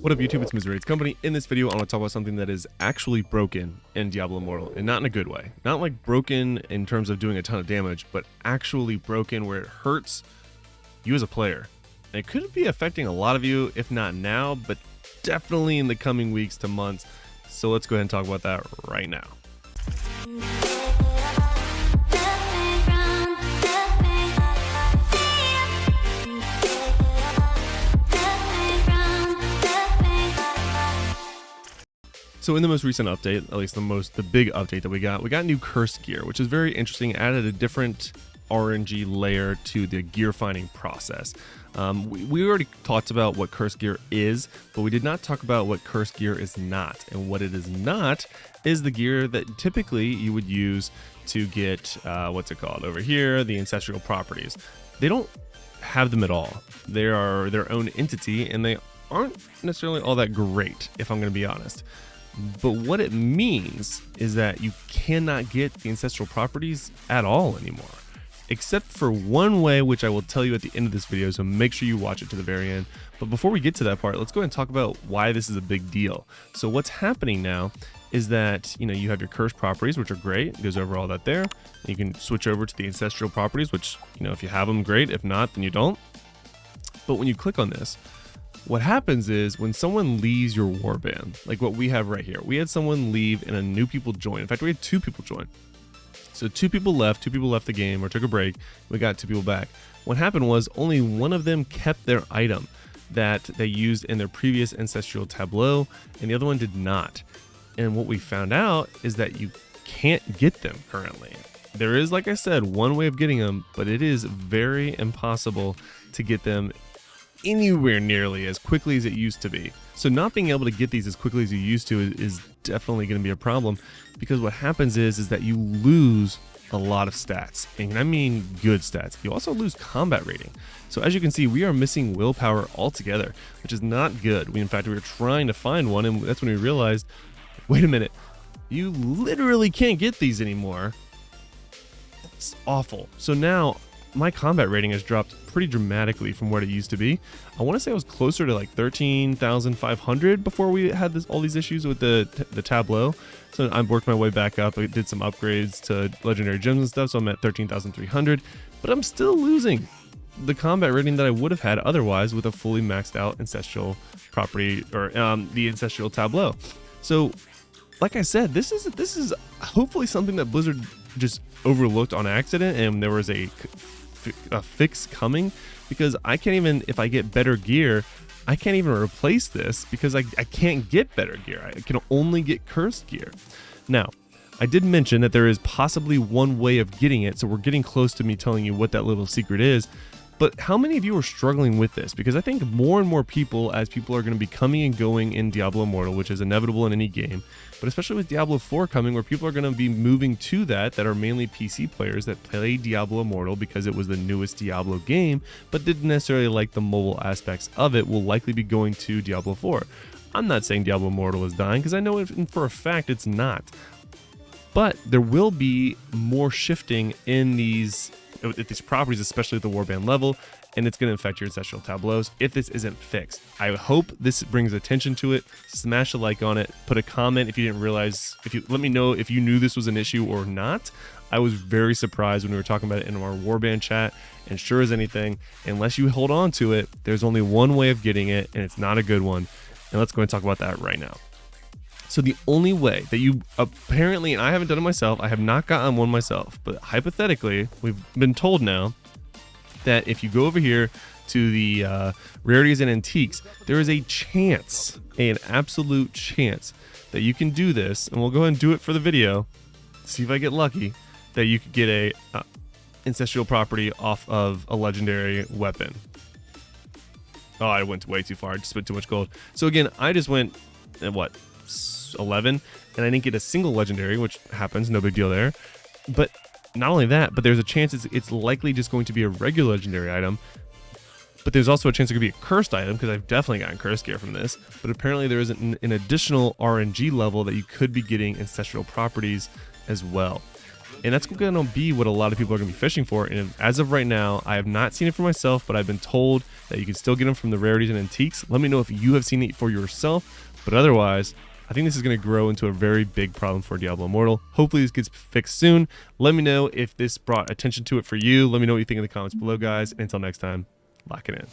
What up YouTube, it's Missouri's Company. In this video, I want to talk about something that is actually broken in Diablo Immortal, and not in a good way. Not like broken in terms of doing a ton of damage, but actually broken where it hurts you as a player. And it could be affecting a lot of you, if not now, but definitely in the coming weeks to months. So let's go ahead and talk about that right now. So in the most recent update, at least the big update that we got new cursed gear, which is very interesting. Added a different RNG layer to the gear finding process. We already talked about what cursed gear is, but we did not talk about what cursed gear is not. And what it is not is the gear that typically you would use to get, what's it called over here, the ancestral properties. They don't have them at all. They are their own entity, and they aren't necessarily all that great, if I'm going to be honest. But what it means is that you cannot get the ancestral properties at all anymore, except for one way, which I will tell you at the end of this video, so make sure you watch it to the very end. But before we get to that part, let's go ahead and talk about why this is a big deal. So what's happening now is that, you have your cursed properties, which are great. It goes over all that there. You can switch over to the ancestral properties, which, if you have them, great. If not, then you don't. But when you click on this, what happens is when someone leaves your warband, like what we have right here, we had someone leave and a new people join. In fact, we had two people join. So two people left the game or took a break. We got two people back. What happened was only one of them kept their item that they used in their previous ancestral tableau, and the other one did not. And what we found out is that you can't get them currently. There is, like I said, one way of getting them, but it is very impossible to get them anywhere nearly as quickly as it used to be. So not being able to get these as quickly as you used to is definitely going to be a problem, because what happens is that you lose a lot of stats, and I mean good stats. You also lose combat rating. So as you can see, we are missing willpower altogether, which is not good. In fact, we were trying to find one, and that's when we realized, wait a minute, you literally can't get these anymore. It's awful. So now my combat rating has dropped pretty dramatically from what it used to be. I want to say I was closer to like 13,500 before we had all these issues with the tableau. So I worked my way back up. I did some upgrades to legendary gems and stuff, so I'm at 13,300. But I'm still losing the combat rating that I would have had otherwise with a fully maxed out ancestral property, or the ancestral tableau. So like I said, this is hopefully something that Blizzard just overlooked on accident, and there was a fix coming, because I can't even, if I get better gear, I can't even replace this because I can't get better gear. I can only get cursed gear. Now, I did mention that there is possibly one way of getting it, so we're getting close to me telling you what that little secret is. But how many of you are struggling with this? Because I think more and more people, as people are going to be coming and going in Diablo Immortal, which is inevitable in any game, but especially with Diablo 4 coming, where people are going to be moving to that are mainly PC players that play Diablo Immortal because it was the newest Diablo game, but didn't necessarily like the mobile aspects of it, will likely be going to Diablo 4. I'm not saying Diablo Immortal is dying, because I know for a fact it's not. But there will be more shifting in these properties, especially at the warband level, and it's going to affect your ancestral tableaus if this isn't fixed. I hope this brings attention to it. Smash a like on it, put a comment if you didn't realize, let me know if you knew this was an issue or not. I was very surprised when we were talking about it in our warband chat, and sure as anything, unless you hold on to it, there's only one way of getting it, and it's not a good one. And let's go and talk about that right now. So the only way that you apparently, and I haven't done it myself, I have not gotten one myself, but hypothetically, we've been told now that if you go over here to the rarities and antiques, there is a chance, an absolute chance, that you can do this, and we'll go ahead and do it for the video, see if I get lucky, that you could get a ancestral property off of a legendary weapon. Oh, I went way too far, I just spent too much gold. So again, I just went, what, 11, and I didn't get a single legendary, which happens, no big deal there. But not only that, but there's a chance it's likely just going to be a regular legendary item, but there's also a chance it could be a cursed item, because I've definitely gotten cursed gear from this. But apparently there is an additional RNG level that you could be getting ancestral properties as well. And that's going to be what a lot of people are going to be fishing for. And as of right now, I have not seen it for myself, but I've been told that you can still get them from the rarities and antiques. Let me know if you have seen it for yourself. But otherwise, I think this is going to grow into a very big problem for Diablo Immortal. Hopefully this gets fixed soon. Let me know if this brought attention to it for you. Let me know what you think in the comments below, guys. And until next time, lock it in.